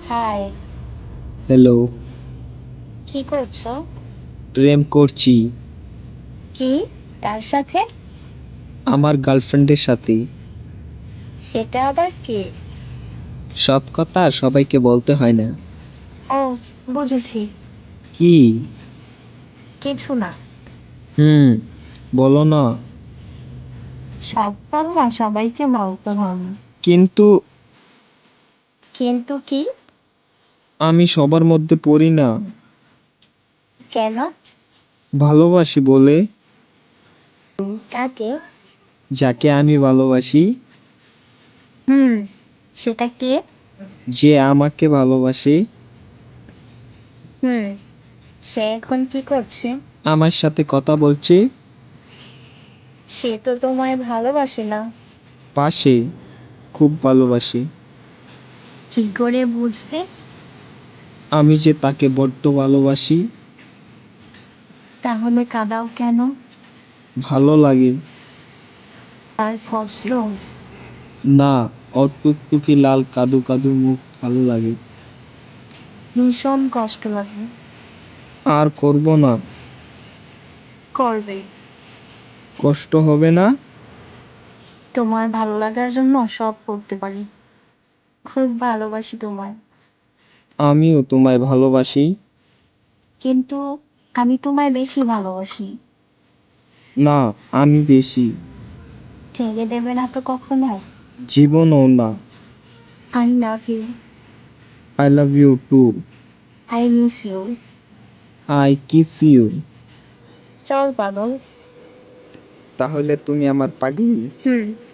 High, hello, কি করছো? প্রেম করছি কি? কার সাথে? আমার গার্লফ্রেন্ডের সাথে। সেটা আবার কে? সব কথা সবাইকে বলতে হয় না। ও, বুঝেছি। কি? কিছু না। হুম, বলো না। সব কথা সবাইকে বলতে হবে। কিন্তু কিন্তু কি? আমি সবার মধ্যে পড়ি না। কেন? ভালোবাসি বলে। কাকে? যাকে আমি ভালোবাসি, হুম, সেটা কে? যে আমাকে ভালোবাসে, হুম, সে এখন কি করছে? আমার সাথে কথা বলছে। সে তো তোমায় ভালোবাসে না। পাশে, খুব ভালোবাসে। কি করে বুঝলে? আমি যে তাকে বড্ড ভালোবাসি। তাহলে কাঁদাও কেন? ভালো লাগে। আর ফসল? না, ওর টুকটুকি লাল কাদু কাদু মুখ ভালো লাগে। ভীষণ কষ্ট লাগে। আর করব না। করবে। কষ্ট হবে না? তোমার ভালো লাগার জন্য সব করতে পারি। খুব ভালোবাসি তোমায়। আমিও তোমায় ভালোবাসি। কিন্তু আমি তোমায় বেশি ভালোবাসি। না, আমি বেশি। ছেড়ে দেবে না তো কখনো? জীবনও না। I love you. I love you too. I miss you. I kiss you. চল পাগল। তাহলে তুমি আমার পাগলি? হুম।